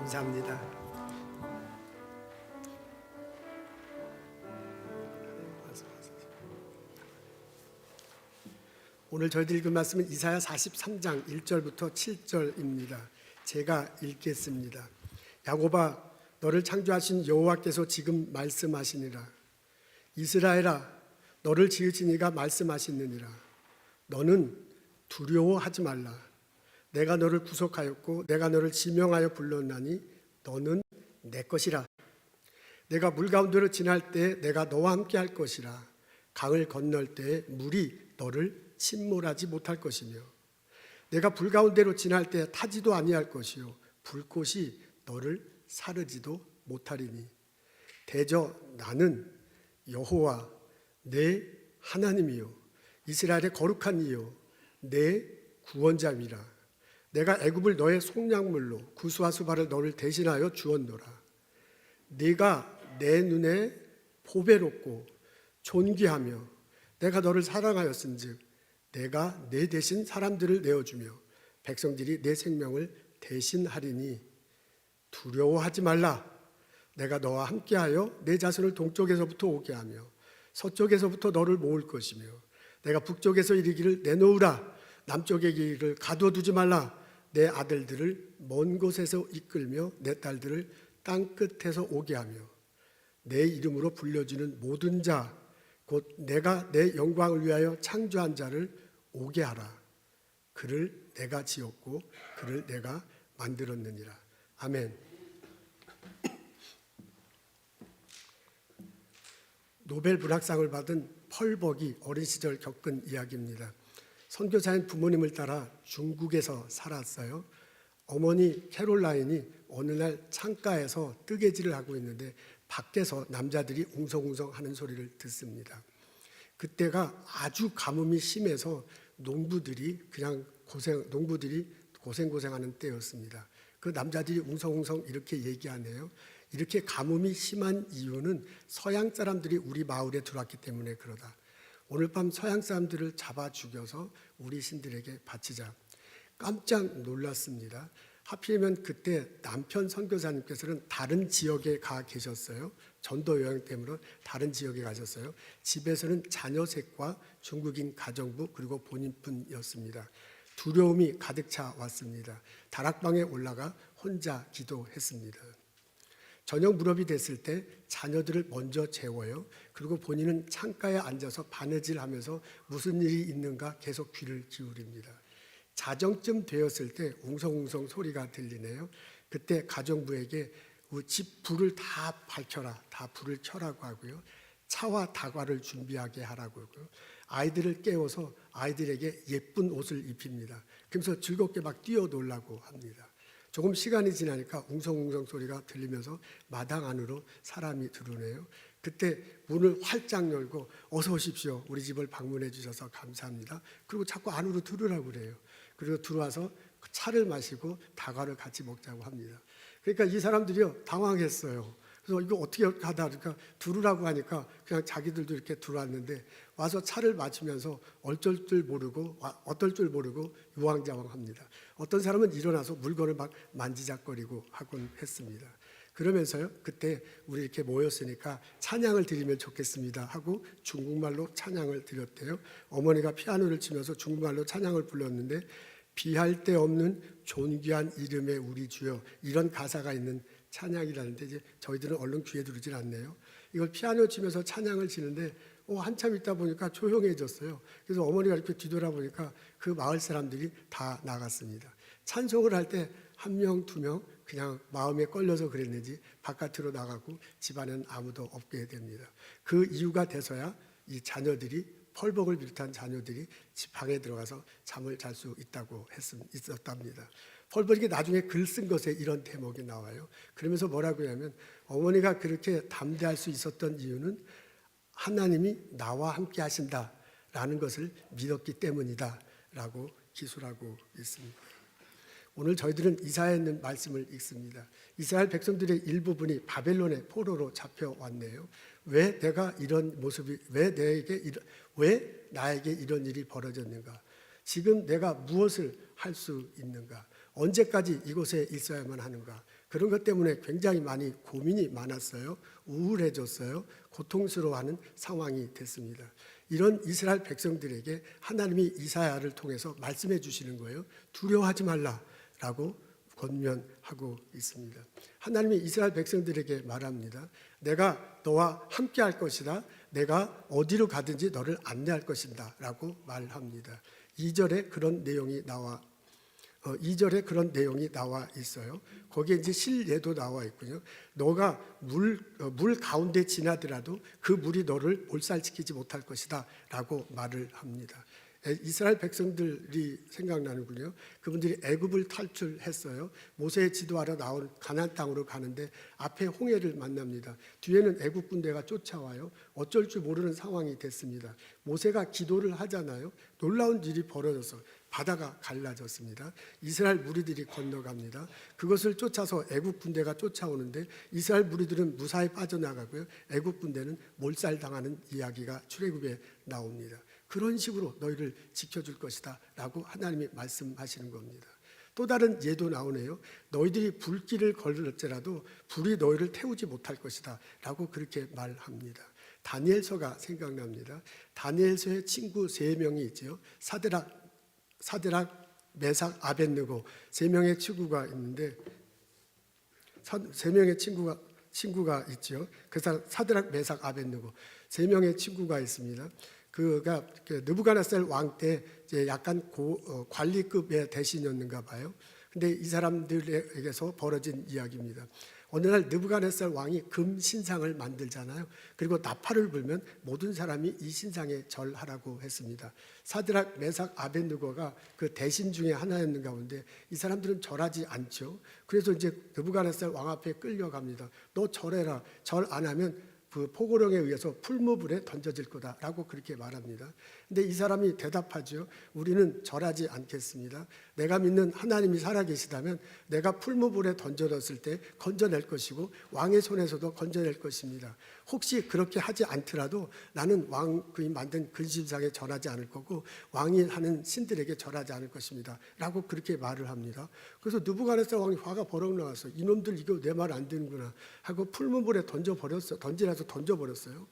감사합니다. 오늘 저희들 읽은 말씀은 이사야 43장 1절부터 7절입니다. 제가 읽겠습니다. 야곱아, 너를 창조하신 여호와께서 지금 말씀하시니라. 이스라엘아, 너를 지으신 이가 말씀하시느니라. 너는 두려워하지 말라. 내가 너를 구속하였고 내가 너를 지명하여 불렀나니 너는 내 것이라. 내가 물 가운데로 지날 때 내가 너와 함께 할 것이라. 강을 건널 때 물이 너를 침몰하지 못할 것이며 내가 불 가운데로 지날 때 타지도 아니할 것이요 불꽃이 너를 사르지도 못하리니 대저 나는 여호와 내 하나님이요 이스라엘의 거룩한 이요 내 구원자미라. 내가 애굽을 너의 속량물로 구스와 수바를 너를 대신하여 주었노라. 네가 내 눈에 보배롭고 존귀하며 내가 너를 사랑하였은즉 내가 내 대신 사람들을 내어주며 백성들이 내 생명을 대신하리니 두려워하지 말라. 내가 너와 함께하여 내 자손을 동쪽에서부터 오게 하며 서쪽에서부터 너를 모을 것이며 내가 북쪽에서 이르기를 내놓으라. 남쪽의 길을 가둬두지 말라. 내 아들들을 먼 곳에서 이끌며 내 딸들을 땅 끝에서 오게 하며 내 이름으로 불려지는 모든 자 곧 내가 내 영광을 위하여 창조한 자를 오게 하라. 그를 내가 지었고 그를 내가 만들었느니라. 아멘. 노벨 문학상을 받은 펄벅이 어린 시절 겪은 이야기입니다. 선교사인 부모님을 따라 중국에서 살았어요. 어머니 캐롤라인이 어느 날 창가에서 뜨개질을 하고 있는데 밖에서 남자들이 웅성웅성 하는 소리를 듣습니다. 그때가 아주 가뭄이 심해서 농부들이 고생하는 때였습니다. 그 남자들이 웅성웅성 이렇게 얘기하네요. 이렇게 가뭄이 심한 이유는 서양 사람들이 우리 마을에 들어왔기 때문에 그러다. 오늘 밤 서양 사람들을 잡아 죽여서 우리 신들에게 바치자. 깜짝 놀랐습니다. 하필이면 그때 남편 선교사님께서는 다른 지역에 가 계셨어요. 전도 여행 때문에 다른 지역에 가셨어요. 집에서는 자녀 셋과 중국인 가정부 그리고 본인뿐이었습니다. 두려움이 가득 차 왔습니다. 다락방에 올라가 혼자 기도했습니다. 저녁 무렵이 됐을 때 자녀들을 먼저 재워요. 그리고 본인은 창가에 앉아서 바느질하면서 무슨 일이 있는가 계속 귀를 기울입니다. 자정쯤 되었을 때 웅성웅성 소리가 들리네요. 그때 가정부에게 집 불을 다 밝혀라, 다 불을 켜라고 하고요. 차와 다과를 준비하게 하라고 하고요. 아이들을 깨워서 아이들에게 예쁜 옷을 입힙니다. 그러면서 즐겁게 막 뛰어놀라고 합니다. 조금 시간이 지나니까 웅성웅성 소리가 들리면서 마당 안으로 사람이 들어오네요. 그때 문을 활짝 열고 어서 오십시오. 우리 집을 방문해 주셔서 감사합니다. 그리고 자꾸 안으로 들으라고 그래요. 그리고 들어와서 차를 마시고 다과를 같이 먹자고 합니다. 그러니까 이 사람들이요 당황했어요. 그래서 이거 어떻게 하다 그러니까 들으라고 하니까 그냥 자기들도 이렇게 들어왔는데 와서 차를 마시면서 어쩔 줄 모르고 어떨 줄 모르고 유황자황합니다. 어떤 사람은 일어나서 물건을 막 만지작거리고 하곤 했습니다. 그러면서요 그때 우리 이렇게 모였으니까 찬양을 드리면 좋겠습니다 하고 중국말로 찬양을 드렸대요. 어머니가 피아노를 치면서 중국말로 찬양을 불렀는데 비할 데 없는 존귀한 이름의 우리 주여 이런 가사가 있는 찬양이라는데 이제 저희들은 얼른 귀에 들어오질 않네요. 이걸 피아노 치면서 찬양을 치는데 한참 있다 보니까 조용해졌어요. 그래서 어머니가 이렇게 뒤돌아보니까 그 마을 사람들이 다 나갔습니다. 찬송을 할 때 한 명, 두 명 그냥 마음에 걸려서 그랬는지 바깥으로 나가고 집안에는 아무도 없게 됩니다. 그 이유가 돼서야 이 자녀들이 펄벅을 비롯한 자녀들이 집 방에 들어가서 잠을 잘 수 있었답니다. 펄벅이 나중에 글 쓴 것에 이런 대목이 나와요. 그러면서 뭐라고 하냐면 어머니가 그렇게 담대할 수 있었던 이유는 하나님이 나와 함께 하신다라는 것을 믿었기 때문이다 라고 기술하고 있습니다. 오늘 저희들은 이사야에 있는 말씀을 읽습니다. 이스라엘 백성들의 일부분이 바벨론의 포로로 잡혀왔네요. 왜 나에게 이런 일이 벌어졌는가? 지금 내가 무엇을 할 수 있는가? 언제까지 이곳에 있어야만 하는가? 그런 것 때문에 굉장히 많이 고민이 많았어요. 우울해졌어요. 고통스러워하는 상황이 됐습니다. 이런 이스라엘 백성들에게 하나님이 이사야를 통해서 말씀해 주시는 거예요. 두려워하지 말라라고 권면하고 있습니다. 하나님이 이스라엘 백성들에게 말합니다. 내가 너와 함께 할 것이다. 내가 어디로 가든지 너를 안내할 것이다 라고 말합니다. 2절에 그런 내용이 나와 2절에 그런 내용이 나와 있어요. 거기에 이제 실예도 나와 있고요. 너가 물 가운데 지나더라도 그 물이 너를 몰살시키지 못할 것이다 라고 말을 합니다. 이스라엘 백성들이 생각나는군요. 그분들이 애굽을 탈출했어요. 모세의 지도하러 나온 가나안 땅으로 가는데 앞에 홍해를 만납니다. 뒤에는 애굽 군대가 쫓아와요. 어쩔 줄 모르는 상황이 됐습니다. 모세가 기도를 하잖아요. 놀라운 일이 벌어져서 바다가 갈라졌습니다. 이스라엘 무리들이 건너갑니다. 그것을 쫓아서 애굽 군대가 쫓아오는데 이스라엘 무리들은 무사히 빠져나가고요. 애굽 군대는 몰살당하는 이야기가 출애굽에 나옵니다. 그런 식으로 너희를 지켜줄 것이다 라고 하나님이 말씀하시는 겁니다. 또 다른 예도 나오네요. 너희들이 불길을 걸을지라도 불이 너희를 태우지 못할 것이다 라고 그렇게 말합니다. 다니엘서가 생각납니다. 다니엘서의 친구 3명이 있죠. 사드락, 메삭, 아벳느고 3명의 친구가 있는데 3명의 친구가 있죠. 그 사람 사드락, 메삭, 아벳느고 3명의 친구가 있습니다. 그가 느부갓네살 왕 때 이제 약간 관리급의 대신이었는가 봐요. 근데 이 사람들에게서 벌어진 이야기입니다. 어느 날 느부갓네살 왕이 금 신상을 만들잖아요. 그리고 나팔을 불면 모든 사람이 이 신상에 절하라고 했습니다. 사드락, 메삭, 아벳느고가 그 대신 중에 하나였는가 본데 이 사람들은 절하지 않죠. 그래서 이제 느부갓네살 왕 앞에 끌려갑니다. 너 절해라. 절 안 하면 그 포고령에 의해서 풀무불에 던져질 거다라고 그렇게 말합니다. 근데 이 사람이 대답하죠. 우리는 절하지 않겠습니다. 내가 믿는 하나님이 살아계시다면 내가 풀무불에 던져졌을 때 건져낼 것이고 왕의 손에서도 건져낼 것입니다. 혹시 그렇게 하지 않더라도 나는 왕이 만든 근심상에 절하지 않을 거고 왕이 하는 신들에게 절하지 않을 것입니다 라고 그렇게 말을 합니다. 그래서 느부갓네살 왕이 화가 버럭 나와서 이놈들 이거 내 말 안 듣는구나 하고 풀무불에 던지라서 던져버렸어요.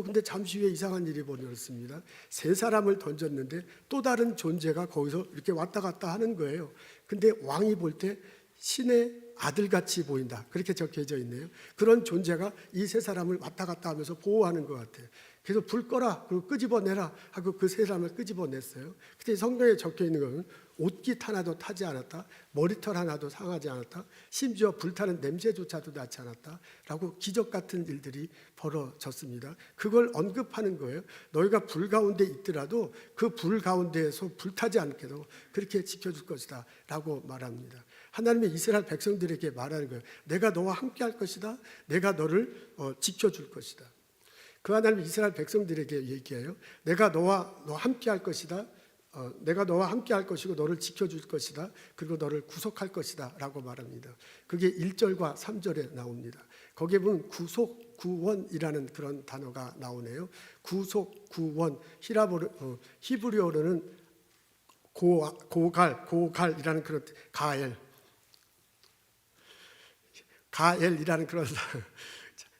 근데 잠시 후에 이상한 일이 벌어졌습니다. 3사람을 던졌는데 또 다른 존재가 거기서 이렇게 왔다 갔다 하는 거예요. 근데 왕이 볼 때 신의 아들같이 보인다. 그렇게 적혀져 있네요. 그런 존재가 이 3사람을 왔다 갔다 하면서 보호하는 것 같아요. 그래서 불 꺼라, 그리고 끄집어내라 하고 그 3사람을 끄집어냈어요. 근데 성경에 적혀 있는 것은 옷깃 하나도 타지 않았다, 머리털 하나도 상하지 않았다, 심지어 불타는 냄새조차도 나지 않았다 라고 기적 같은 일들이 벌어졌습니다. 그걸 언급하는 거예요. 너희가 불 가운데 있더라도 그 불 가운데에서 불타지 않게도 그렇게 지켜줄 것이다 라고 말합니다. 하나님이 이스라엘 백성들에게 말하는 거예요. 내가 너와 함께 할 것이다. 내가 너를 지켜줄 것이다. 그 하나님이 이스라엘 백성들에게 얘기해요. 내가 너와 함께 할 것이다. 내가 너와 함께 할 것이고 너를 지켜줄 것이다. 그리고 너를 구속할 것이다 라고 말합니다. 그게 1절과 3절에 나옵니다. 거기에 보면 구속, 구원이라는 그런 단어가 나오네요. 구속, 구원, 히브리어로는 고갈이라는 그런 가엘이라는 그런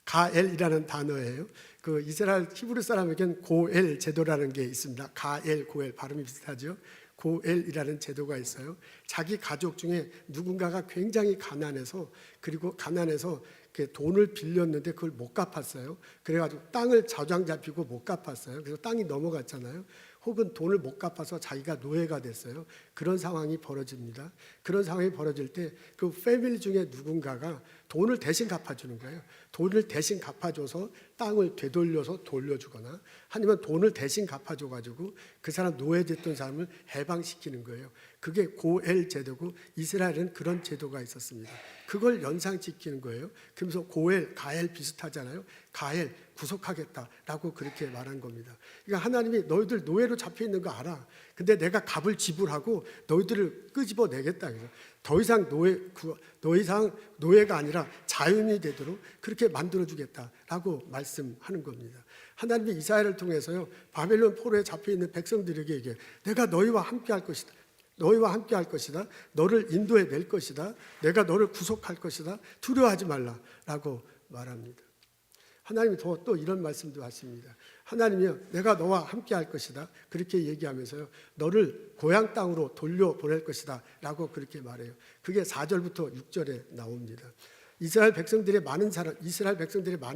가엘이라는 단어예요. 그 이스라엘 히브리 사람에겐 고엘 제도라는 게 있습니다. 가엘, 고엘 발음이 비슷하죠. 고엘이라는 제도가 있어요. 자기 가족 중에 누군가가 굉장히 가난해서 돈을 빌렸는데 그걸 못 갚았어요. 그래가지고 땅을 저장 잡히고 못 갚았어요. 그래서 땅이 넘어갔잖아요. 혹은 돈을 못 갚아서 자기가 노예가 됐어요. 그런 상황이 벌어집니다. 그런 상황이 벌어질 때 그 패밀리 중에 누군가가 돈을 대신 갚아주는 거예요. 돈을 대신 갚아줘서 땅을 되돌려서 돌려주거나 아니면 돈을 대신 갚아줘가지고 그 사람 노예됐던 사람을 해방시키는 거예요. 그게 고엘 제도고 이스라엘은 그런 제도가 있었습니다. 그걸 연상시키는 거예요. 그러면서 고엘, 가엘 비슷하잖아요. 가엘 구속하겠다라고 그렇게 말한 겁니다. 그러니까 하나님이 너희들 노예로 잡혀 있는 거 알아. 근데 내가 값을 지불하고 너희들을 끄집어내겠다. 더 이상 노예가 아니라 자유인이 되도록 그렇게 만들어주겠다라고 말씀하는 겁니다. 하나님이 이사야를 통해서요 바벨론 포로에 잡혀 있는 백성들에게 얘기해요. 내가 너희와 함께 할 것이다. 너희와 함께 할 것이다. 너를 인도해 낼 것이다. 내가 너를 구속할 것이다. 두려워하지 말라라고 말합니다. 하나님이 또 이런 말씀도 하십니다. 하나님이요, 내가 너와 함께 할 것이다. 그렇게 얘기하면서요, 너를 고향 땅으로 돌려보낼 것이다 라고 그렇게 말해요. 그게 4절부터 6절에 나옵니다. 이스라엘 백성들의 많은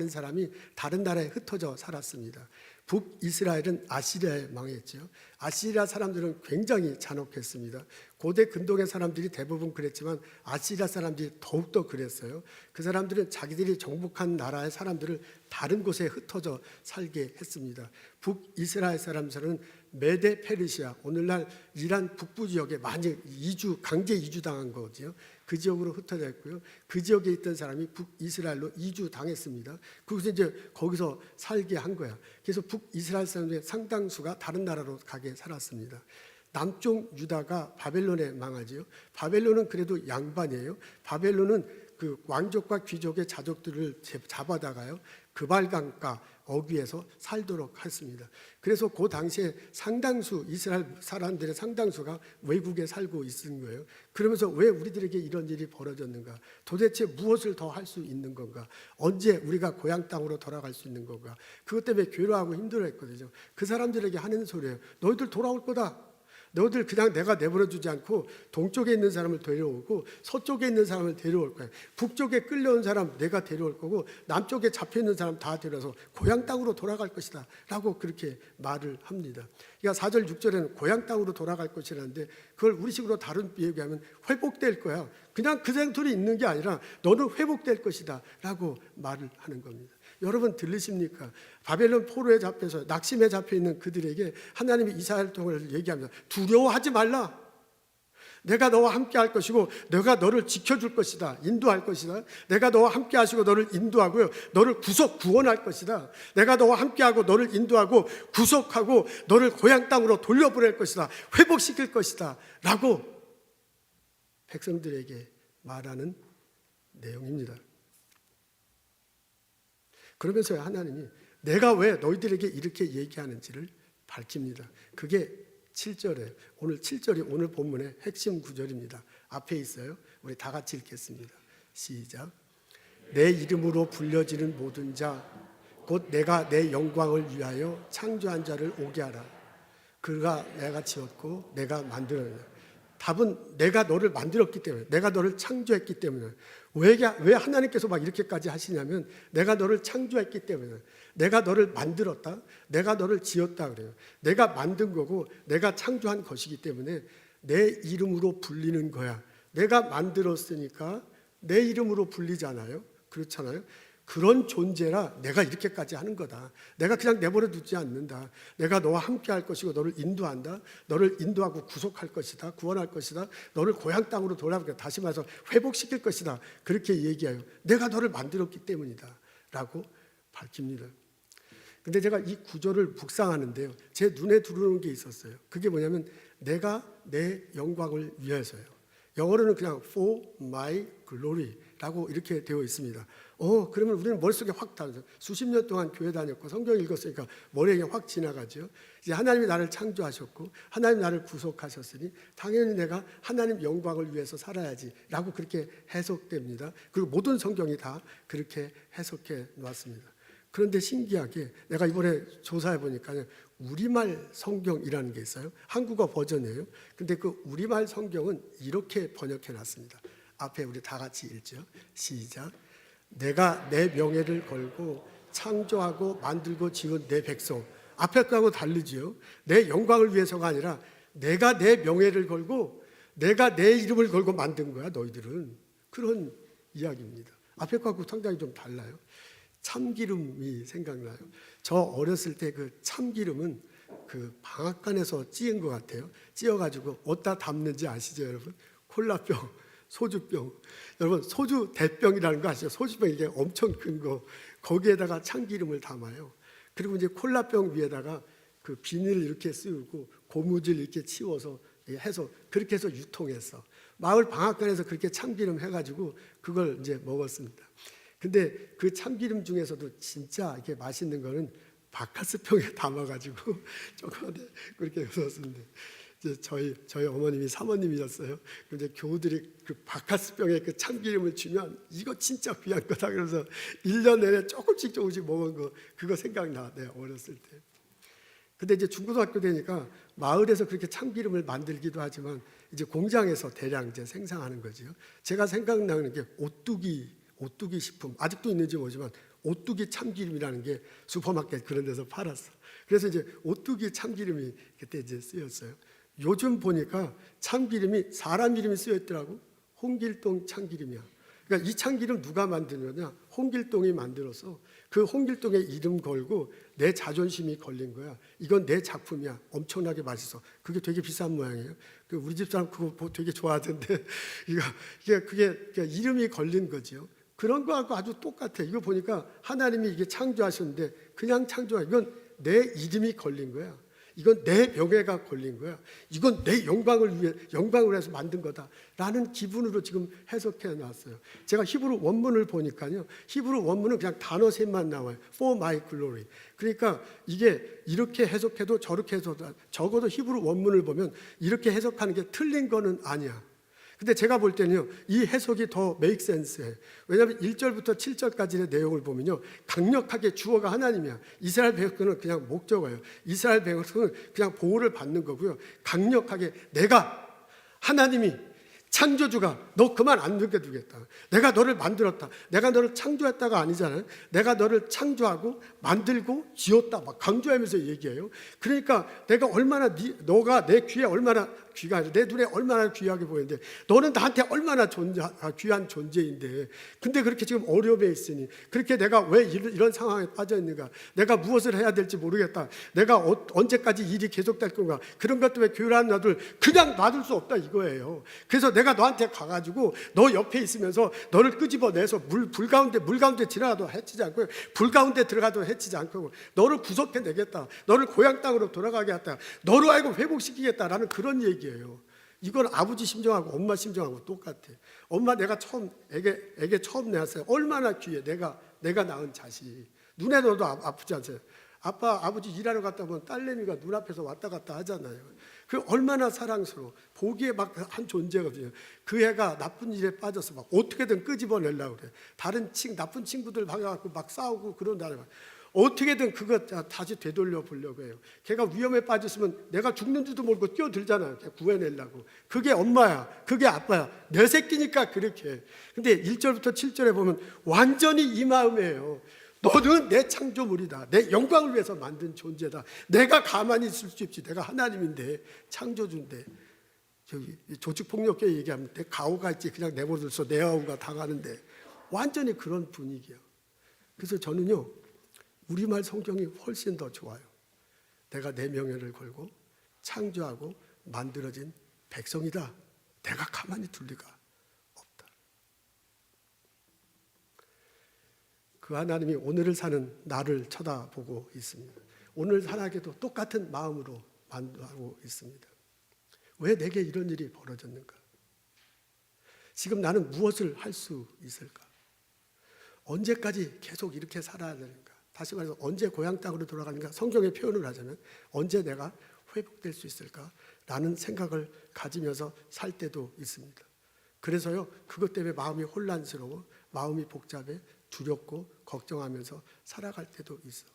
사람이 다른 나라에 흩어져 살았습니다. 북이스라엘은 아시리아에 망했죠. 아시리아 사람들은 굉장히 잔혹했습니다. 고대 근동의 사람들이 대부분 그랬지만 아시리아 사람들이 더욱더 그랬어요. 그 사람들은 자기들이 정복한 나라의 사람들을 다른 곳에 흩어져 살게 했습니다. 북이스라엘 사람들은 메데 페르시아, 오늘날 이란 북부 지역에 많이 강제 이주당한 거죠. 그 지역으로 흩어져 있고요. 그 지역에 있던 사람이 북이스라엘로 이주당했습니다. 그래서 이제 거기서 살게 한 거야. 그래서 북이스라엘 사람들의 상당수가 다른 나라로 가게 살았습니다. 남쪽 유다가 바벨론에 망하지요. 바벨론은 그래도 양반이에요. 바벨론은 그 왕족과 귀족의 자족들을 잡아다가요, 그발강가 어귀에서 살도록 했습니다. 그래서 그 당시에 상당수 이스라엘 사람들의 상당수가 외국에 살고 있는 거예요. 그러면서 왜 우리들에게 이런 일이 벌어졌는가? 도대체 무엇을 더 할 수 있는 건가? 언제 우리가 고향 땅으로 돌아갈 수 있는 건가? 그것 때문에 괴로워하고 힘들어했거든요. 그 사람들에게 하는 소리예요. 너희들 돌아올 거다. 너희들 그냥 내가 내버려 두지 않고 동쪽에 있는 사람을 데려오고 서쪽에 있는 사람을 데려올 거야. 북쪽에 끌려온 사람 내가 데려올 거고 남쪽에 잡혀있는 사람 다 데려와서 고향 땅으로 돌아갈 것이다 라고 그렇게 말을 합니다. 그러니까 4절 6절에는 고향 땅으로 돌아갈 것이라는데 그걸 우리식으로 다른 얘기하면 회복될 거야. 그냥 그 생들이 있는 게 아니라 너는 회복될 것이다 라고 말을 하는 겁니다. 여러분 들리십니까? 바벨론 포로에 잡혀서 낙심에 잡혀있는 그들에게 하나님이 이스라엘 통을 얘기합니다. 두려워하지 말라. 내가 너와 함께 할 것이고 내가 너를 지켜줄 것이다. 인도할 것이다. 내가 너와 함께 하시고 너를 인도하고요, 너를 구원할 것이다. 내가 너와 함께 하고 너를 인도하고 구속하고 너를 고향 땅으로 돌려보낼 것이다. 회복시킬 것이다 라고 백성들에게 말하는 내용입니다. 그러면서 하나님이 내가 왜 너희들에게 이렇게 얘기하는지를 밝힙니다. 그게 7절이에요. 오늘 7절이 오늘 본문의 핵심 구절입니다. 앞에 있어요. 우리 다 같이 읽겠습니다. 시작. 내 이름으로 불려지는 모든 자 곧 내가 내 영광을 위하여 창조한 자를 오게 하라. 그가 내가 지었고 내가 만들었느냐. 답은 내가 너를 만들었기 때문에, 내가 너를 창조했기 때문에. 왜 하나님께서 막 이렇게까지 하시냐면 내가 너를 창조했기 때문에, 내가 너를 만들었다, 내가 너를 지었다 그래요. 내가 만든 거고 내가 창조한 것이기 때문에 내 이름으로 불리는 거야. 내가 만들었으니까 내 이름으로 불리잖아요. 그렇잖아요. 그런 존재라 내가 이렇게까지 하는 거다. 내가 그냥 내버려 두지 않는다. 내가 너와 함께 할 것이고 너를 인도한다. 너를 인도하고 구속할 것이다. 구원할 것이다. 너를 고향 땅으로 돌아오게, 다시 말해서 회복시킬 것이다. 그렇게 얘기해요. 내가 너를 만들었기 때문이다 라고 밝힙니다. 근데 제가 이 구절을 묵상하는데요, 제 눈에 들어오는 게 있었어요. 그게 뭐냐면 내가 내 영광을 위해서요. 영어로는 그냥 for my glory 라고 이렇게 되어 있습니다. 그러면 우리는 머릿속에 확 다르죠. 수십 년 동안 교회 다녔고 성경 읽었으니까 머리에 확 지나가죠. 이제 하나님이 나를 창조하셨고 하나님 나를 구속하셨으니 당연히 내가 하나님 영광을 위해서 살아야지 라고 그렇게 해석됩니다. 그리고 모든 성경이 다 그렇게 해석해 놓았습니다. 그런데 신기하게 내가 이번에 조사해 보니까 우리말 성경이라는 게 있어요. 한국어 버전이에요. 근데 그 우리말 성경은 이렇게 번역해 놨습니다. 앞에 우리 다 같이 읽죠. 시작. 내가 내 명예를 걸고 창조하고 만들고 지은 내 백성. 앞에 거하고 다르지요. 내 영광을 위해서가 아니라 내가 내 명예를 걸고 내가 내 이름을 걸고 만든 거야 너희들은. 그런 이야기입니다. 앞에 거하고 상당히 좀 달라요. 참기름이 생각나요. 저 어렸을 때 그 참기름은 그 방앗간에서 찌은 것 같아요. 찌어가지고 어디다 담는지 아시죠 여러분? 콜라병, 소주병. 여러분 소주 대병이라는 거 아시죠? 소주병 이게 엄청 큰 거. 거기에다가 참기름을 담아요. 그리고 이제 콜라병 위에다가 그 비닐을 이렇게 쓰고 고무줄 이렇게 치워서 해서 그렇게 해서 유통했어. 마을 방앗간에서 그렇게 참기름 해가지고 그걸 이제 먹었습니다. 근데 그 참기름 중에서도 진짜 이렇게 맛있는 거는 바카스병에 담아가지고 조그맣게 그렇게 넣었습니다. 이제 저희 어머님이 사모님이셨어요. 근데 교우들이 그 바카스병에 그 참기름을 주면 이거 진짜 귀한 거다. 그래서 1년 내내 조금씩 먹은 거 그거 생각나. 내가 어렸을 때. 근데 이제 중고등학교 되니까 마을에서 그렇게 참기름을 만들기도 하지만 이제 공장에서 대량 이제 생산하는 거죠. 제가 생각나는 게 오뚜기 식품 아직도 있는지 모르지만 오뚜기 참기름이라는 게 슈퍼마켓 그런 데서 팔았어. 그래서 이제 오뚜기 참기름이 그때 이제 쓰였어요. 요즘 보니까 참기름이 사람 이름이 쓰여 있더라고. 홍길동 참기름이야. 그러니까 이 참기름 누가 만드느냐? 홍길동이 만들어서 그 홍길동의 이름 걸고 내 자존심이 걸린 거야. 이건 내 작품이야. 엄청나게 맛있어. 그게 되게 비싼 모양이에요. 우리 집 사람 그거 되게 좋아하던데 그게 이름이 걸린 거지요. 그런 거하고 아주 똑같아. 이거 보니까 하나님이 이게 창조하셨는데 그냥 이건 내 이름이 걸린 거야. 이건 내 명예가 걸린 거야. 이건 내 영광을 위해서 만든 거다라는 기분으로 지금 해석해 놨어요. 제가 히브리 원문을 보니까요. 히브리 원문은 그냥 단어 셋만 나와요. For my glory. 그러니까 이게 이렇게 해석해도 저렇게 해석도 적어도 히브리 원문을 보면 이렇게 해석하는 게 틀린 거는 아니야. 근데 제가 볼 때는요, 이 해석이 더 make sense해. 왜냐하면 1절부터 7절까지의 내용을 보면요, 강력하게 주어가 하나님이야. 이스라엘 백성은 그냥 목적어예요. 이스라엘 백성은 그냥 보호를 받는 거고요. 강력하게 내가 하나님이 창조주가 너 그만 안 죽여두겠다. 내가 너를 만들었다. 내가 너를 창조했다가 아니잖아요. 내가 너를 창조하고 만들고 지었다. 막 강조하면서 얘기해요. 그러니까 내가 얼마나 너가 내 귀에 얼마나 내 눈에 얼마나 귀하게 보이는데 너는 나한테 얼마나 귀한 존재인데 근데 그렇게 지금 어려움에 있으니 그렇게 내가 왜 이런 상황에 빠져 있는가 내가 무엇을 해야 될지 모르겠다 내가 언제까지 일이 계속될 건가 그런 것 때문에 교회라는 너들 그냥 놔둘 수 없다 이거예요. 그래서 내가 너한테 가가지고 너 옆에 있으면서 너를 끄집어내서 물 가운데 지나가도 해치지 않고 불 가운데 들어가도 해치지 않고 너를 구속해내겠다. 너를 고향 땅으로 돌아가게 했다. 너로 알고 회복시키겠다라는 그런 얘기예요. 이건 아버지 심정하고 엄마 심정하고 똑같아. 엄마 내가 처음 애게 처음 낳았어요. 얼마나 귀해. 내가 낳은 자식. 눈에 넣어도 아프지 않아요. 아버지 일하러 갔다 보면 딸내미가 눈앞에서 왔다 갔다 하잖아요. 그 얼마나 사랑스러워. 보기에 막 한 존재거든요. 그 애가 나쁜 일에 빠져서 막 어떻게든 끄집어내려고 그래. 나쁜 친구들 봐갖고 막 싸우고 그런다는 거야. 어떻게든 그거 다시 되돌려 보려고 해요. 걔가 위험에 빠졌으면 내가 죽는 줄도 모르고 뛰어들잖아요. 걔 구해내려고. 그게 엄마야. 그게 아빠야. 내 새끼니까 그렇게 해. 근데 1절부터 7절에 보면 완전히 이 마음이에요. 너는 내 창조물이다. 내 영광을 위해서 만든 존재다. 내가 가만히 있을 수 없지. 내가 하나님인데 창조주인데 저기 조직폭력계 얘기하면 내 가오가 있지 그냥 내버려둬서 내 아우가 당하는데 완전히 그런 분위기야. 그래서 저는요 우리말 성경이 훨씬 더 좋아요. 내가 내 명예를 걸고 창조하고 만들어진 백성이다. 내가 가만히 둘 리가 없다. 그 하나님이 오늘을 사는 나를 쳐다보고 있습니다. 오늘 살아가도 똑같은 마음으로 만나고 있습니다. 왜 내게 이런 일이 벌어졌는가? 지금 나는 무엇을 할 수 있을까? 언제까지 계속 이렇게 살아야 되는가? 다시 말해서 언제 고향 땅으로 돌아가는가? 성경의 표현을 하자면 언제 내가 회복될 수 있을까? 라는 생각을 가지면서 살 때도 있습니다. 그래서요 그것 때문에 마음이 혼란스러워 마음이 복잡해 두렵고 걱정하면서 살아갈 때도 있어.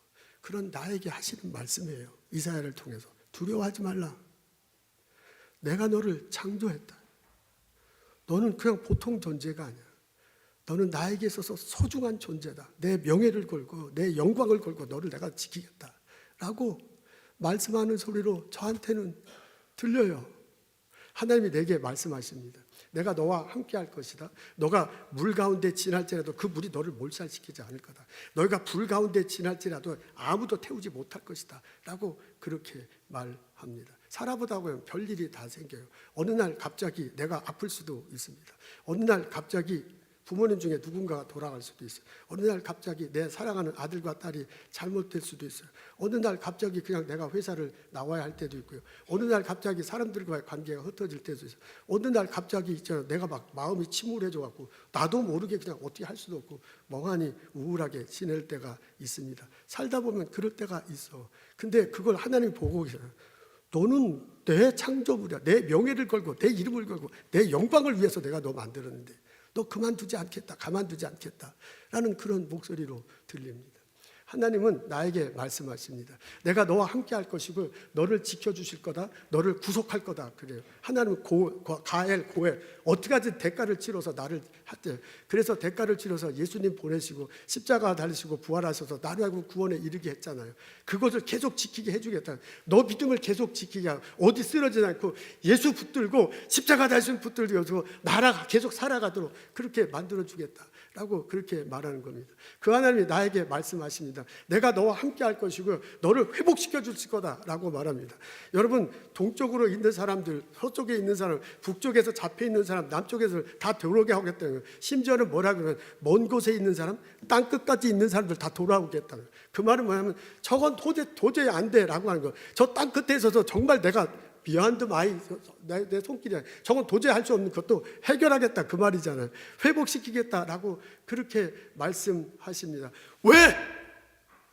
그런 나에게 하시는 말씀이에요. 이사야를 통해서 두려워하지 말라. 내가 너를 창조했다. 너는 그냥 보통 존재가 아니야. 너는 나에게 있어서 소중한 존재다. 내 명예를 걸고 내 영광을 걸고 너를 내가 지키겠다 라고 말씀하는 소리로 저한테는 들려요. 하나님이 내게 말씀하십니다. 내가 너와 함께 할 것이다. 너가 물 가운데 지날지라도 그 물이 너를 몰살시키지 않을 거다. 너희가 불 가운데 지날지라도 아무도 태우지 못할 것이다 라고 그렇게 말합니다. 살아보다 보면 별일이 다 생겨요. 어느 날 갑자기 내가 아플 수도 있습니다. 어느 날 갑자기 부모님 중에 누군가가 돌아갈 수도 있어요. 어느 날 갑자기 내 사랑하는 아들과 딸이 잘못될 수도 있어요. 어느 날 갑자기 그냥 내가 회사를 나와야 할 때도 있고요. 어느 날 갑자기 사람들과의 관계가 흩어질 때도 있어요. 어느 날 갑자기 있잖아요. 내가 막 마음이 침울해져 갖고 나도 모르게 그냥 어떻게 할 수도 없고 멍하니 우울하게 지낼 때가 있습니다. 살다 보면 그럴 때가 있어. 근데 그걸 하나님이 보고 계셔요. 너는 내 창조물이야. 내 명예를 걸고 내 이름을 걸고 내 영광을 위해서 내가 너 만들었는데 너 그만두지 않겠다. 가만두지 않겠다. 라는 그런 목소리로 들립니다. 하나님은 나에게 말씀하십니다. 내가 너와 함께 할 것이고 너를 지켜주실 거다. 너를 구속할 거다. 그래요. 하나님은 가엘, 고엘 어떻게 하든 대가를 치러서 나를 하대요. 그래서 대가를 치러서 예수님 보내시고 십자가 달리시고 부활하셔서 나를 구원에 이르게 했잖아요. 그것을 계속 지키게 해주겠다. 너 믿음을 계속 지키게 하고 어디 쓰러지지 않고 예수 붙들고 십자가 달리신 붙들고 나라가 계속 살아가도록 그렇게 만들어주겠다. 라고 그렇게 말하는 겁니다. 그 하나님이 나에게 말씀하십니다. 내가 너와 함께 할 것이고 너를 회복시켜 주실 거다라고 말합니다. 여러분, 동쪽으로 있는 사람들, 서쪽에 있는 사람, 북쪽에서 잡혀 있는 사람, 남쪽에서 다 들어오게 하겠다는 거예요. 심지어는 뭐라 그러면 먼 곳에 있는 사람, 땅 끝까지 있는 사람들 다 돌아오겠다는 거예요. 그 말은 뭐냐면 저건 도저히 안 돼라고 하는 거예요. 저 땅 끝에 있어서 정말 내가 비하인드 마이 내 손길이야. 저건 도저히 할 수 없는 것도 해결하겠다 그 말이잖아요. 회복시키겠다라고 그렇게 말씀하십니다. 왜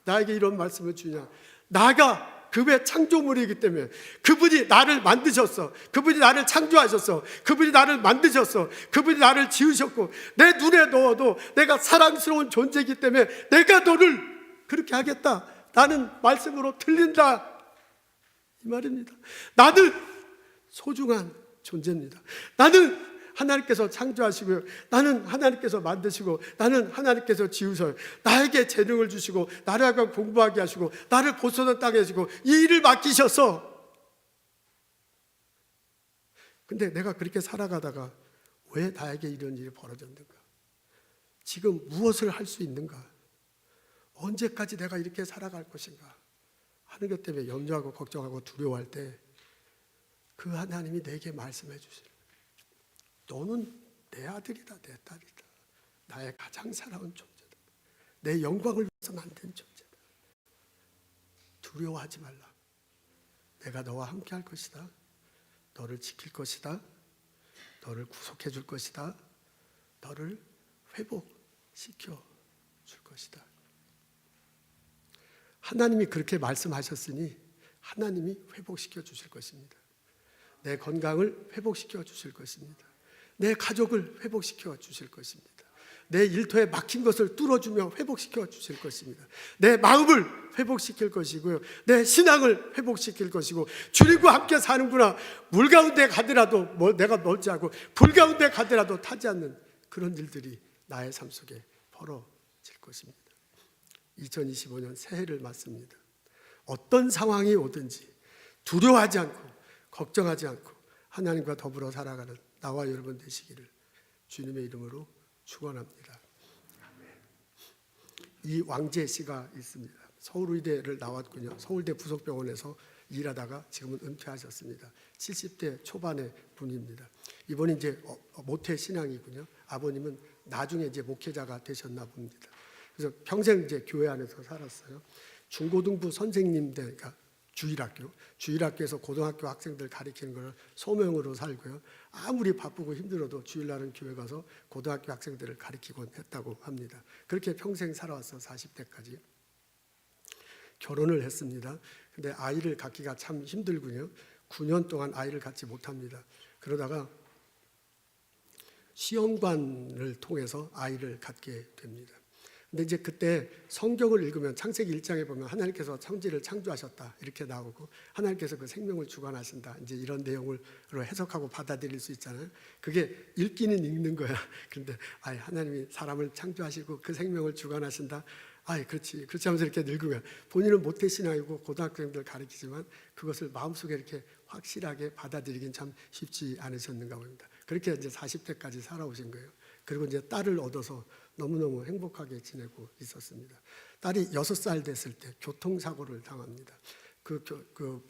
나에게 이런 말씀을 주냐? 나가 그의 창조물이기 때문에 그분이 나를 만드셨어. 그분이 나를 창조하셨어. 그분이 나를 만드셨어. 그분이 나를 지으셨고 내 눈에 넣어도 내가 사랑스러운 존재이기 때문에 내가 너를 그렇게 하겠다. 나는 말씀으로 들린다. 이 말입니다. 나는 소중한 존재입니다. 나는 하나님께서 창조하시고요. 나는 하나님께서 만드시고 나는 하나님께서 지으셔요. 나에게 재능을 주시고 나를 공부하게 하시고 나를 보소던 땅에 하시고 이 일을 맡기셔서 근데 내가 그렇게 살아가다가 왜 나에게 이런 일이 벌어졌는가? 지금 무엇을 할 수 있는가? 언제까지 내가 이렇게 살아갈 것인가? 하는 것 때문에 염려하고 걱정하고 두려워할 때 그 하나님이 내게 말씀해 주시는 너는 내 아들이다, 내 딸이다. 나의 가장 사랑하는 존재다. 내 영광을 위해서 만든 존재다. 두려워하지 말라. 내가 너와 함께 할 것이다. 너를 지킬 것이다. 너를 구속해 줄 것이다. 너를 회복시켜 줄 것이다. 하나님이 그렇게 말씀하셨으니 하나님이 회복시켜 주실 것입니다. 내 건강을 회복시켜 주실 것입니다. 내 가족을 회복시켜 주실 것입니다. 내 일터에 막힌 것을 뚫어주며 회복시켜 주실 것입니다. 내 마음을 회복시킬 것이고요. 내 신앙을 회복시킬 것이고 주님과 함께 사는구나. 물 가운데 가더라도 내가 멀지 않고 불 가운데 가더라도 타지 않는 그런 일들이 나의 삶 속에 벌어질 것입니다. 2025년 새해를 맞습니다. 어떤 상황이 오든지 두려워하지 않고 걱정하지 않고 하나님과 더불어 살아가는 나와 여러분 되시기를 주님의 이름으로 축원합니다. 이 왕재 씨가 있습니다. 서울의대를 나왔군요. 서울대 부속병원에서 일하다가 지금은 은퇴하셨습니다. 70대 초반의 분입니다. 이번이 이제 모태 신앙이군요. 아버님은 나중에 이제 목회자가 되셨나 봅니다. 그래서 평생 이제 교회 안에서 살았어요. 중고등부 선생님 되니까 주일학교에서 고등학교 학생들 가르치는 걸 소명으로 살고요. 아무리 바쁘고 힘들어도 주일날은 교회 가서 고등학교 학생들을 가르치곤 했다고 합니다. 그렇게 평생 살아왔어. 40대까지. 결혼을 했습니다. 근데 아이를 갖기가 참 힘들군요. 9년 동안 아이를 갖지 못합니다. 그러다가 시험관을 통해서 아이를 갖게 됩니다. 근데 이제 그때 성경을 읽으면 창세기 1장에 보면 하나님께서 천지를 창조하셨다 이렇게 나오고 하나님께서 그 생명을 주관하신다 이제 이런 내용으로 해석하고 받아들일 수 있잖아요. 그게 읽기는 읽는 거야. 그런데 하나님이 사람을 창조하시고 그 생명을 주관하신다. 그렇지 하면서 이렇게 늙으면 본인은 모태신앙이고 고등학생들 가르치지만 그것을 마음속에 이렇게 확실하게 받아들이긴 참 쉽지 않으셨는가 봅니다. 그렇게 이제 40대까지 살아오신 거예요. 그리고 이제 딸을 얻어서 너무너무 행복하게 지내고 있었습니다. 딸이 6살 됐을 때 교통사고를 당합니다. 그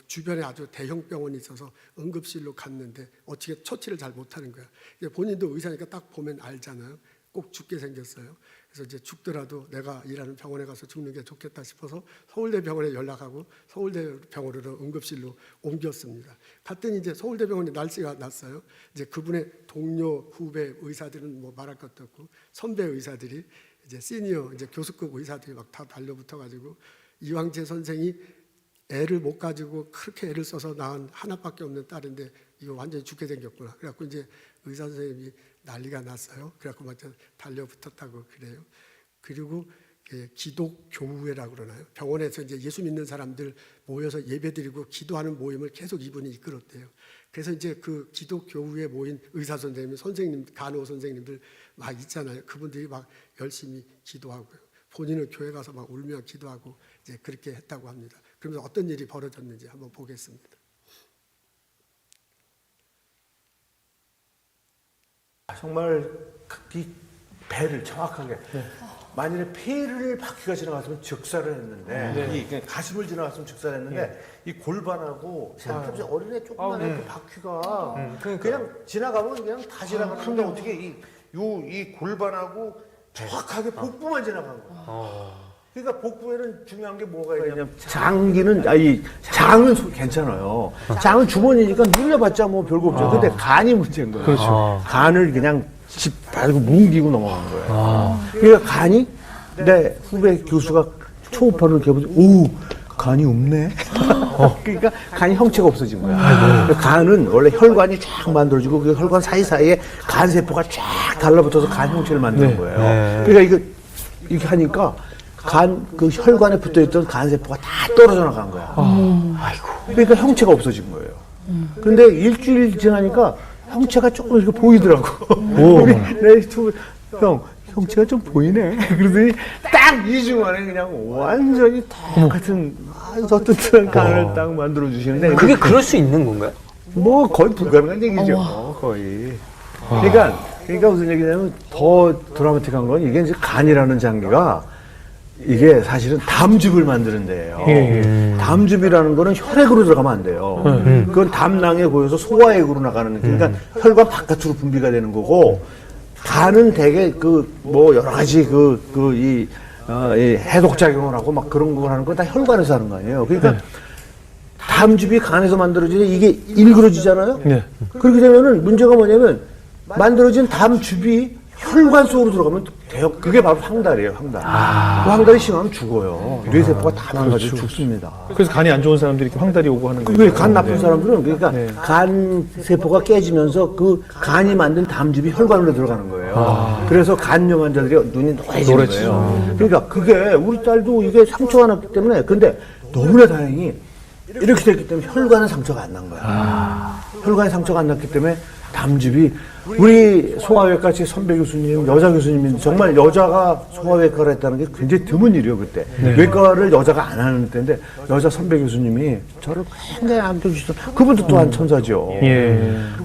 주변에 아주 대형 병원이 있어서 응급실로 갔는데 어떻게 처치를 잘 못하는 거야. 본인도 의사니까 딱 보면 알잖아요. 꼭 죽게 생겼어요. 그래서 이제 죽더라도 내가 일하는 병원에 가서 죽는 게 좋겠다 싶어서 서울대 병원에 연락하고 서울대 병원으로 응급실로 옮겼습니다. 갔더니 이제 서울대 병원이 날씨가 났어요. 이제 그분의 동료 후배 의사들은 뭐 말할 것도 없고 선배 의사들이 이제 시니어 이제 교수급 의사들이 막 다 달려붙어 가지고 이황재 선생이 애를 못 가지고 그렇게 애를 써서 낳은 하나밖에 없는 딸인데 이거 완전히 죽게 생겼구나. 그래갖고 이제 의사 선생님이 난리가 났어요. 그래갖고 막 달려붙었다고 그래요. 그리고 기독교회라고 그러나요? 병원에서 이제 예수 믿는 사람들 모여서 예배드리고 기도하는 모임을 계속 이분이 이끌었대요. 그래서 이제 그 기독교회에 모인 의사 선생님, 선생님, 간호 선생님들 막 있잖아요. 그분들이 막 열심히 기도하고요. 본인은 교회 가서 막 울며 기도하고 이제 그렇게 했다고 합니다. 그러면서 어떤 일이 벌어졌는지 한번 보겠습니다. 정말 이 배를 정확하게 만일에 폐를 바퀴가 지나갔으면 즉사를 했는데 이 그냥 가슴을 지나갔으면 즉사를 했는데 이 골반하고 생각해보세요. 어린애 조그만한 그 바퀴가 그냥 지나가면 그냥 다 지나가는데 어떻게 이 골반하고 정확하게 복부만 지나간 거야. 그러니까 복부에는 중요한 게 뭐가 있냐면 장기는 장은 괜찮아요. 장은 주머니니까 눌려봤자 뭐 별거 없죠. 근데 간이 문제인 거예요. 그렇죠. 간을 그냥 밟고 뭉기고 넘어간 거예요. 그러니까 간이 내 후배 교수가 초음파를 이렇게 보더니 오 간이 없네. 그러니까 간이 형체가 없어진 거야. 간은 원래 혈관이 쫙 만들어지고 그 혈관 사이사이에 간 세포가 쫙 달라붙어서 간 형체를 만드는 거예요. 그러니까 이렇게 하니까 그 혈관에 붙어있던 간세포가 다 떨어져 나간 거야. 아이고. 그러니까 형체가 없어진 거예요. 근데 일주일 지나니까 형체가 조금 이렇게 보이더라고. 우리 내 유튜브 형체가 좀 보이네. 그러더니 딱 2주 만에 그냥 완전히 똑같은 튼튼한 간을 딱 만들어 주시는데 그게 그럴 수 있는 건가요? 뭐 거의 불가능한 얘기죠. 거의. 그러니까 무슨 얘기냐면 더 드라마틱한 건 이게 이제 간이라는 장기가 이게 사실은 담즙을 만드는 데예요. 담즙이라는 거는 혈액으로 들어가면 안 돼요. 그건 담낭에 고여서 소화액으로 나가는, 그러니까 혈관 바깥으로 분비가 되는 거고, 간은 되게 뭐 여러 가지 이 해독작용을 하고 막 그런 걸 하는 건 다 혈관에서 하는 거 아니에요. 그러니까 담즙이 간에서 만들어지는데 이게 일그러지잖아요. 그렇게 되면은 문제가 뭐냐면 만들어진 담즙이 혈관 속으로 들어가면 그게 바로 황달이에요, 황달. 그 황달이 심하면 죽어요. 뇌세포가 다 망가지고 죽습니다. 그래서 간이 안 좋은 사람들이 이렇게 황달이 오고 하는 거예요. 간 나쁜 사람들은 그러니까 간 세포가 깨지면서 그 간이 만든 담즙이 혈관으로 들어가는 거예요. 그래서 간염 환자들이 눈이 노래지는 거예요. 그러니까 그게 우리 딸도 이게 상처가 났기 때문에, 근데 너무나 다행히 이렇게 됐기 때문에 혈관은 상처가 안 난 거야. 혈관에 상처가 안 났기 때문에 담즙이, 우리 소아외과치 선배 교수님, 여자 교수님이 정말 여자가 소아외과를 했다는 게 굉장히 드문 일이에요, 그때. 외과를 여자가 안 하는 때인데, 여자 선배 교수님이 저를 굉장히 아껴주시던, 그분도 또한 천사죠.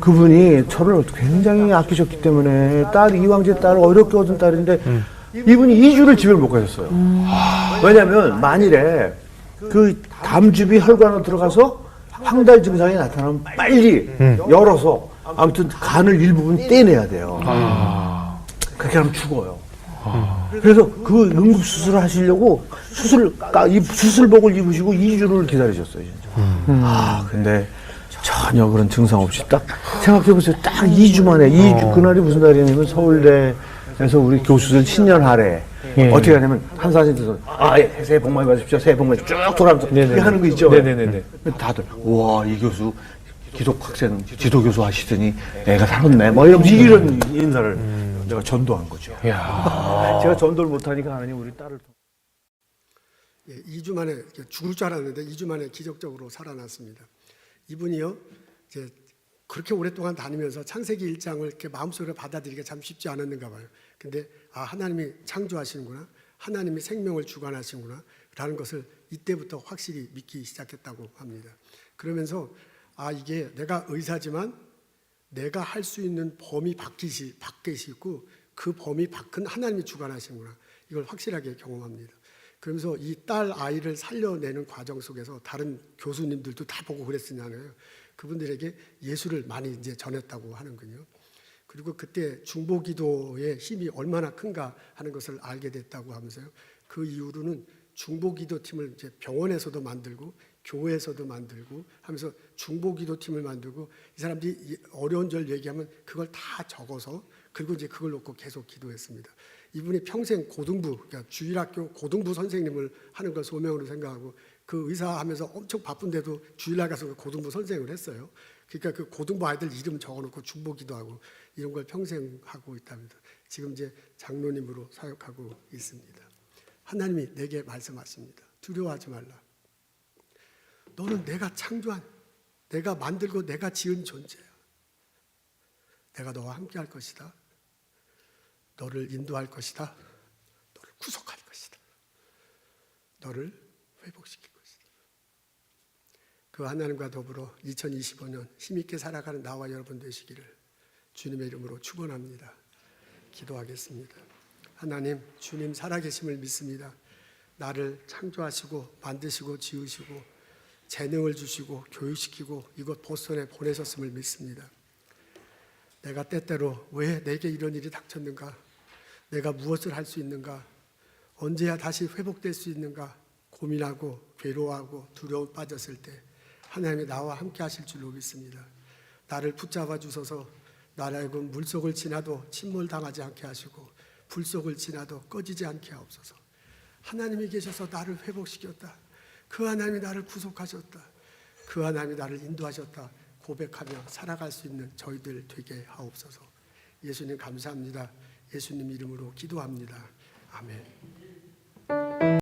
그분이 저를 굉장히 아끼셨기 때문에, 이왕제 딸, 어렵게 얻은 딸인데, 이분이 2주를 집에 못 가셨어요. 왜냐면, 만일에 그 담즙이 혈관으로 들어가서 황달 증상이 나타나면 빨리 열어서 아무튼 간을 일부분 떼내야 돼요. 그렇게 하면 죽어요. 그래서 그 응급수술을 하시려고 수술복을 입으시고 2주를 기다리셨어요, 진짜. 근데 전혀 그런 증상 없이 딱 생각해보세요. 딱 2주 만에, 그날이 무슨 날이냐면 서울대에서 우리 교수들 신년 할애. 어떻게 하냐면 한사진에서 새해 복 많이 받으십시오. 새해 복 많이 쭉 돌아가면서 이렇게 하는 거 있죠. 다들 와, 이 교수 기독학생 지도교수 하시더니 애가 살았네. 뭐 이런 인사를 내가 전도한 거죠. 제가 전도를 못하니까 하나님 우리 딸을 2주 만에 죽을 줄 알았는데 2주 만에 기적적으로 살아났습니다. 이분이요, 이제 그렇게 오랫동안 다니면서 창세기 1장을 이렇게 마음속으로 받아들이기가 참 쉽지 않았는가 봐요. 근데 하나님이 창조하시는구나, 하나님이 생명을 주관하시는구나 라는 것을 이때부터 확실히 믿기 시작했다고 합니다. 그러면서 이게 내가 의사지만 내가 할 수 있는 범위 밖에 있고 그 범위 밖은 하나님이 주관하시는구나, 이걸 확실하게 경험합니다. 그러면서 이 딸 아이를 살려내는 과정 속에서 다른 교수님들도 다 보고 그랬으냐고요. 그분들에게 예수를 많이 이제 전했다고 하는군요. 그리고 그때 중보기도의 힘이 얼마나 큰가 하는 것을 알게 됐다고 하면서요. 그 이후로는 중보기도팀을 이제 병원에서도 만들고 교회에서도 만들고 하면서 중보기도팀을 만들고, 이 사람들이 어려운 절 얘기하면 그걸 다 적어서 그리고 이제 그걸 놓고 계속 기도했습니다. 이분이 평생 고등부, 그러니까 주일학교 고등부 선생님을 하는 걸 소명으로 생각하고 그 의사하면서 엄청 바쁜데도 주일날 가서 고등부 선생을 했어요. 그러니까 그 고등부 아이들 이름 적어놓고 중보기도 하고 이런 걸 평생 하고 있답니다. 지금 이제 장로님으로 사역하고 있습니다. 하나님이 내게 말씀하십니다. 두려워하지 말라. 너는 내가 창조한, 내가 만들고 내가 지은 존재야. 내가 너와 함께 할 것이다. 너를 인도할 것이다. 너를 구속할 것이다. 너를 회복시킬 것이다. 그 하나님과 더불어 2025년 힘있게 살아가는 나와 여러분 되시기를 주님의 이름으로 축원합니다. 기도하겠습니다. 하나님, 주님 살아계심을 믿습니다. 나를 창조하시고 만드시고 지으시고 재능을 주시고 교육시키고 이곳 보스턴에 보내셨음을 믿습니다. 내가 때때로 왜 내게 이런 일이 닥쳤는가? 내가 무엇을 할 수 있는가? 언제야 다시 회복될 수 있는가? 고민하고 괴로워하고 두려움 빠졌을 때 하나님이 나와 함께 하실 줄로 믿습니다. 나를 붙잡아 주셔서 나를 물속을 지나도 침몰당하지 않게 하시고 불속을 지나도 꺼지지 않게 하옵소서. 하나님이 계셔서 나를 회복시켰다. 그 하나님이 나를 구속하셨다. 그 하나님이 나를 인도하셨다. 고백하며 살아갈 수 있는 저희들 되게 하옵소서. 예수님 감사합니다. 예수님 이름으로 기도합니다. 아멘.